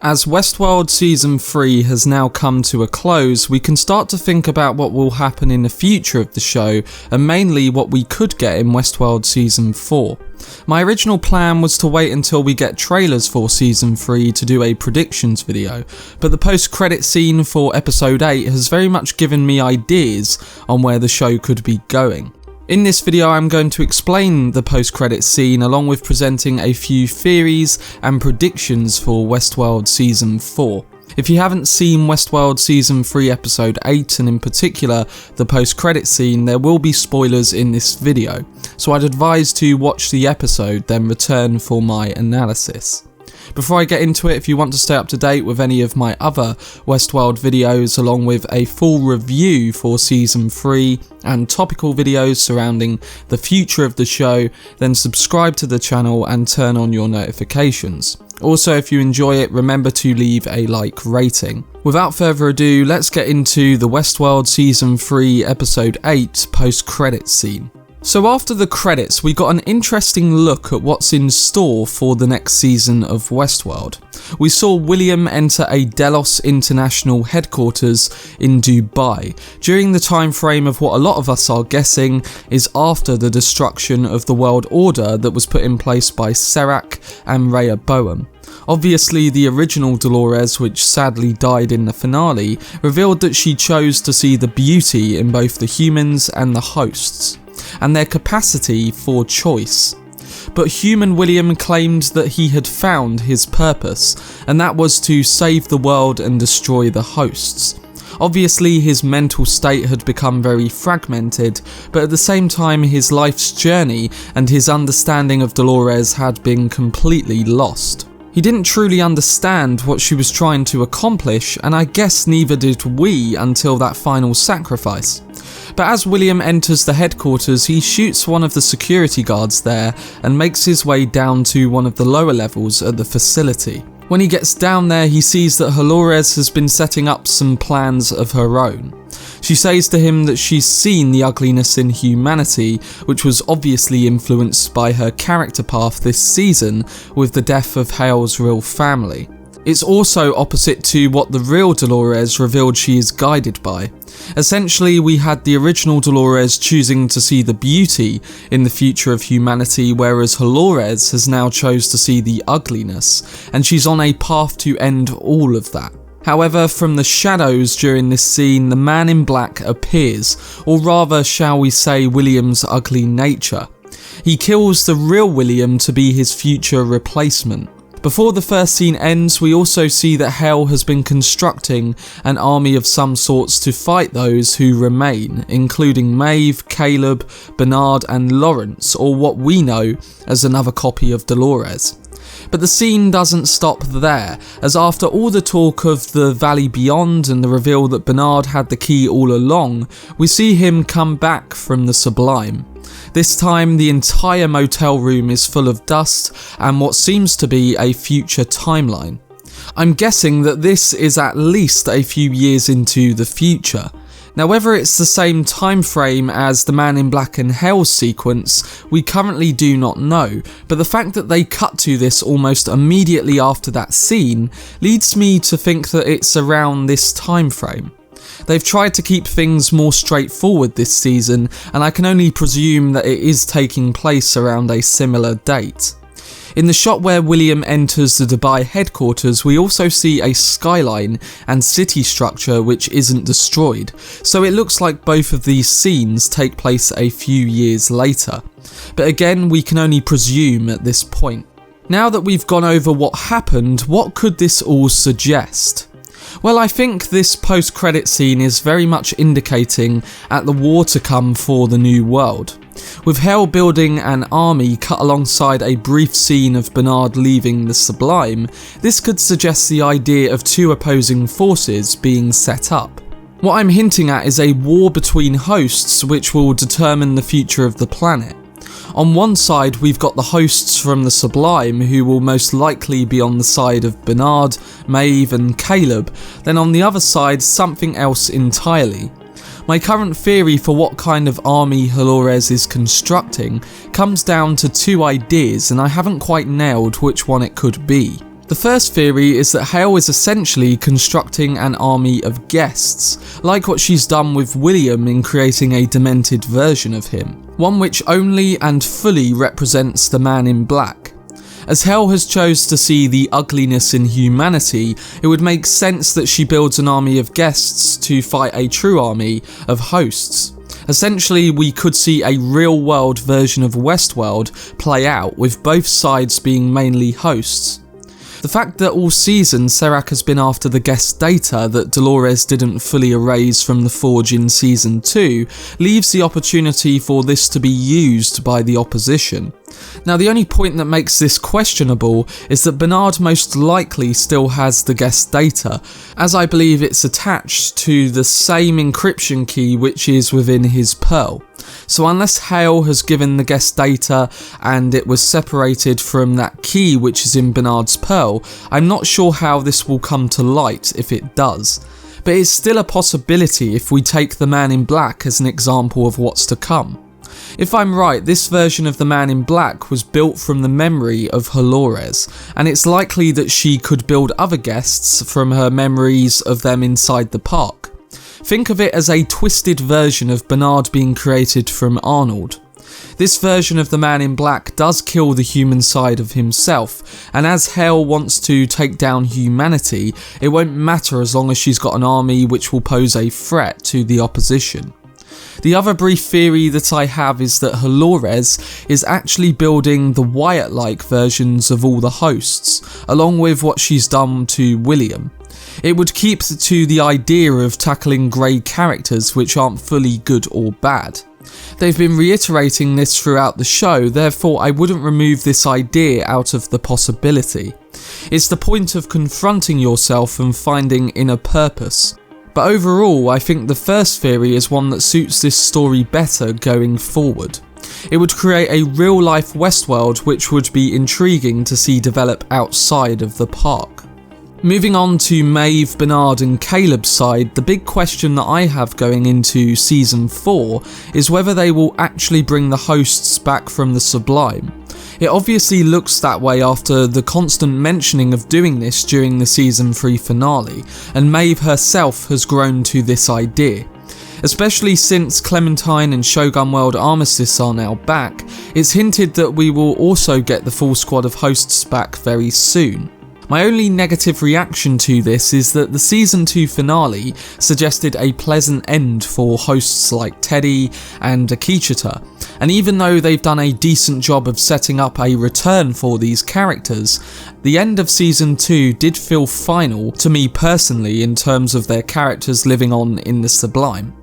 As Westworld Season 3 has now come to a close, we can start to think about what will happen in the future of the show, and mainly what we could get in Westworld Season 4. My original plan was to wait until we get trailers for Season 3 to do a predictions video, but the post-credit scene for Episode 8 has very much given me ideas on where the show could be going. In this video I'm going to explain the post-credits scene along with presenting a few theories and predictions for Westworld Season 4. If you haven't seen Westworld Season 3 Episode 8 and in particular the post-credits scene, there will be spoilers in this video, so I'd advise to watch the episode then return for my analysis. Before I get into it, if you want to stay up to date with any of my other Westworld videos along with a full review for Season 3 and topical videos surrounding the future of the show, then subscribe to the channel and turn on your notifications. Also, if you enjoy it, remember to leave a like rating. Without further ado, let's get into the Westworld Season 3 Episode 8 post-credits scene. So after the credits, we got an interesting look at what's in store for the next season of Westworld. We saw William enter a Delos International headquarters in Dubai, during the time frame of what a lot of us are guessing is after the destruction of the world order that was put in place by Serac and Rehoboam. Obviously, the original Dolores, which sadly died in the finale, revealed that she chose to see the beauty in both the humans and the hosts, and their capacity for choice. But human William claimed that he had found his purpose, and that was to save the world and destroy the hosts. Obviously, his mental state had become very fragmented, but at the same time his life's journey and his understanding of Dolores had been completely lost. He didn't truly understand what she was trying to accomplish, and I guess neither did we until that final sacrifice. But as William enters the headquarters, he shoots one of the security guards there and makes his way down to one of the lower levels at the facility. When he gets down there, he sees that Dolores has been setting up some plans of her own. She says to him that she's seen the ugliness in humanity, which was obviously influenced by her character path this season with the death of Hale's real family. It's also opposite to what the real Dolores revealed she is guided by. Essentially, we had the original Dolores choosing to see the beauty in the future of humanity, whereas Dolores has now chose to see the ugliness, and she's on a path to end all of that. However, from the shadows during this scene, the man in black appears, or rather, shall we say, William's ugly nature. He kills the real William to be his future replacement. Before the first scene ends, we also see that Hale has been constructing an army of some sorts to fight those who remain, including Maeve, Caleb, Bernard and Lawrence, or what we know as another copy of Dolores. But the scene doesn't stop there, as after all the talk of the Valley Beyond and the reveal that Bernard had the key all along, we see him come back from the Sublime. This time the entire motel room is full of dust and what seems to be a future timeline. I'm guessing that this is at least a few years into the future. Now, whether it's the same time frame as the Man in Black and Hale sequence, we currently do not know, but the fact that they cut to this almost immediately after that scene leads me to think that it's around this time frame. They've tried to keep things more straightforward this season, and I can only presume that it is taking place around a similar date. In the shot where William enters the Dubai headquarters, we also see a skyline and city structure which isn't destroyed, so it looks like both of these scenes take place a few years later. But again, we can only presume at this point. Now that we've gone over what happened, what could this all suggest? Well, I think this post-credit scene is very much indicating at the war to come for the new world. With Hale building an army cut alongside a brief scene of Bernard leaving the Sublime, this could suggest the idea of two opposing forces being set up. What I'm hinting at is a war between hosts which will determine the future of the planet. On one side we've got the hosts from the Sublime who will most likely be on the side of Bernard, Maeve and Caleb, then on the other side something else entirely. My current theory for what kind of army Dolores is constructing comes down to two ideas and I haven't quite nailed which one it could be. The first theory is that Hale is essentially constructing an army of guests, like what she's done with William in creating a demented version of him, one which only and fully represents the Man in Black. As Hale has chose to see the ugliness in humanity, it would make sense that she builds an army of guests to fight a true army of hosts. Essentially, we could see a real-world version of Westworld play out, with both sides being mainly hosts. The fact that all season Serac has been after the guest data that Dolores didn't fully erase from the Forge in Season 2 leaves the opportunity for this to be used by the opposition. Now, the only point that makes this questionable is that Bernard most likely still has the guest data, as I believe it's attached to the same encryption key which is within his Pearl. So unless Hale has given the guest data and it was separated from that key which is in Bernard's Pearl, I'm not sure how this will come to light if it does. But it's still a possibility if we take the Man in Black as an example of what's to come. If I'm right, this version of the Man in Black was built from the memory of Dolores, and it's likely that she could build other guests from her memories of them inside the park. Think of it as a twisted version of Bernard being created from Arnold. This version of the Man in Black does kill the human side of himself, and as Hale wants to take down humanity, it won't matter as long as she's got an army which will pose a threat to the opposition. The other brief theory that I have is that Dolores is actually building the Wyatt-like versions of all the hosts, along with what she's done to William. It would keep to the idea of tackling grey characters which aren't fully good or bad. They've been reiterating this throughout the show, therefore I wouldn't remove this idea out of the possibility. It's the point of confronting yourself and finding inner purpose. But overall, I think the first theory is one that suits this story better going forward. It would create a real-life Westworld which would be intriguing to see develop outside of the park. Moving on to Maeve, Bernard and Caleb's side, the big question that I have going into Season 4 is whether they will actually bring the hosts back from the Sublime. It obviously looks that way after the constant mentioning of doing this during the Season 3 finale, and Maeve herself has grown to this idea. Especially since Clementine and Shogun World Armistice are now back, it's hinted that we will also get the full squad of hosts back very soon. My only negative reaction to this is that the Season 2 finale suggested a pleasant end for hosts like Teddy and Akichita, and even though they've done a decent job of setting up a return for these characters, the end of Season 2 did feel final to me personally in terms of their characters living on in the Sublime.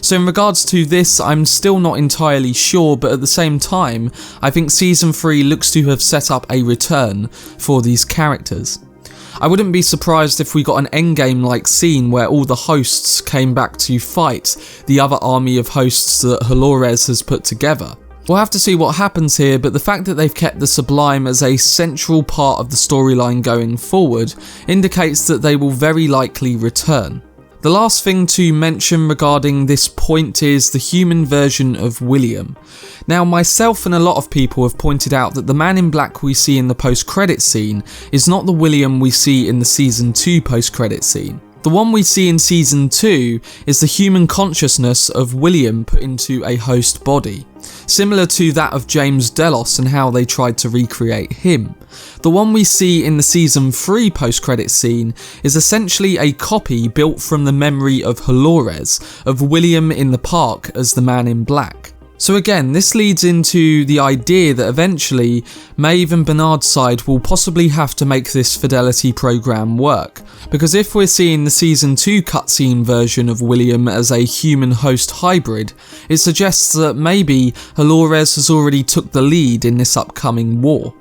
So in regards to this, I'm still not entirely sure, but at the same time, I think Season 3 looks to have set up a return for these characters. I wouldn't be surprised if we got an endgame-like scene where all the hosts came back to fight the other army of hosts that Dolores has put together. We'll have to see what happens here, but the fact that they've kept the Sublime as a central part of the storyline going forward indicates that they will very likely return. The last thing to mention regarding this point is the human version of William. Now, myself and a lot of people have pointed out that the Man in Black we see in the post-credit scene is not the William we see in the Season 2 post-credit scene. The one we see in Season 2 is the human consciousness of William put into a host body, similar to that of James Delos and how they tried to recreate him. The one we see in the Season 3 post-credit scene is essentially a copy built from the memory of Dolores of William in the park as the Man in Black. So again, this leads into the idea that eventually Maeve and Bernard's side will possibly have to make this fidelity program work, because if we're seeing the Season 2 cutscene version of William as a human-host hybrid, it suggests that maybe Dolores has already took the lead in this upcoming war.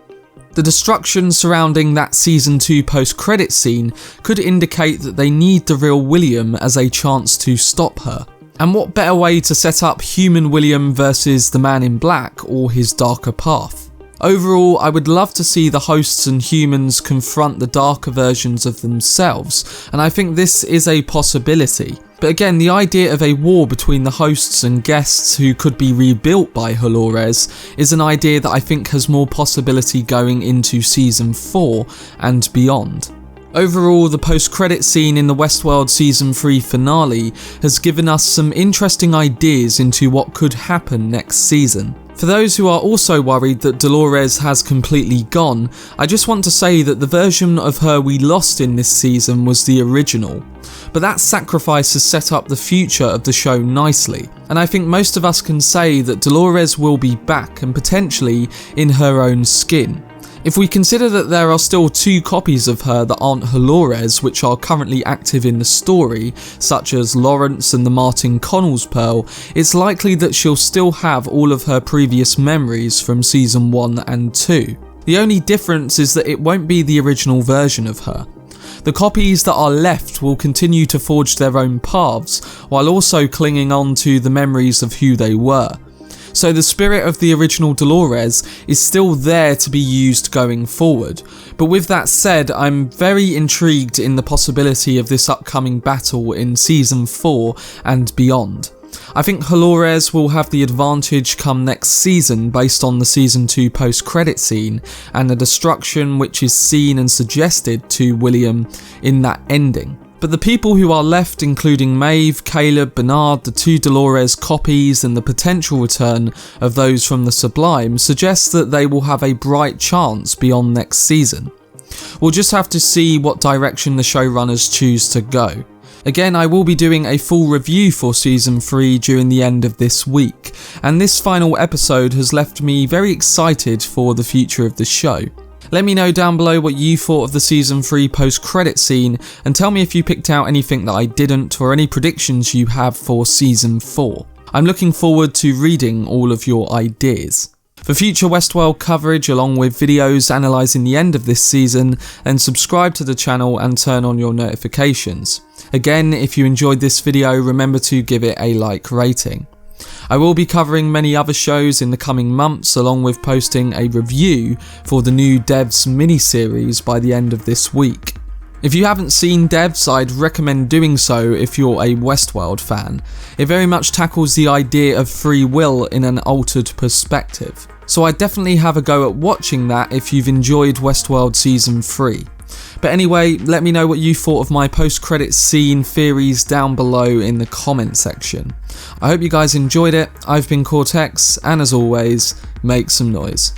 The destruction surrounding that Season 2 post-credit scene could indicate that they need the real William as a chance to stop her. And what better way to set up human William versus the Man in Black or his darker path? Overall, I would love to see the hosts and humans confront the darker versions of themselves, and I think this is a possibility. But again, the idea of a war between the hosts and guests who could be rebuilt by Dolores is an idea that I think has more possibility going into season 4 and beyond. Overall, the post-credit scene in the Westworld Season 3 finale has given us some interesting ideas into what could happen next season. For those who are also worried that Dolores has completely gone, I just want to say that the version of her we lost in this season was the original. But that sacrifice has set up the future of the show nicely, and I think most of us can say that Dolores will be back and potentially in her own skin. If we consider that there are still 2 copies of her that aren't Dolores which are currently active in the story, such as Lawrence and the Martin Connells Pearl, it's likely that she'll still have all of her previous memories from season 1 and 2. The only difference is that it won't be the original version of her. The copies that are left will continue to forge their own paths, while also clinging on to the memories of who they were. So the spirit of the original Dolores is still there to be used going forward. But with that said, I'm very intrigued in the possibility of this upcoming battle in season 4 and beyond. I think Dolores will have the advantage come next season based on the season 2 post-credit scene and the destruction which is seen and suggested to William in that ending. But the people who are left, including Maeve, Caleb, Bernard, the 2 Dolores copies and the potential return of those from the Sublime, suggests that they will have a bright chance beyond next season. We'll just have to see what direction the showrunners choose to go. Again, I will be doing a full review for season 3 during the end of this week, and this final episode has left me very excited for the future of the show. Let me know down below what you thought of the season 3 post-credit scene, and tell me if you picked out anything that I didn't or any predictions you have for season 4. I'm looking forward to reading all of your ideas. For future Westworld coverage along with videos analysing the end of this season, then subscribe to the channel and turn on your notifications. Again, if you enjoyed this video, remember to give it a like rating. I will be covering many other shows in the coming months, along with posting a review for the new Devs miniseries by the end of this week. If you haven't seen Devs, I'd recommend doing so if you're a Westworld fan. It very much tackles the idea of free will in an altered perspective. So I'd definitely have a go at watching that if you've enjoyed Westworld Season 3. But anyway, let me know what you thought of my post-credits scene theories down below in the comment section. I hope you guys enjoyed it. I've been Cortex, and as always, make some noise.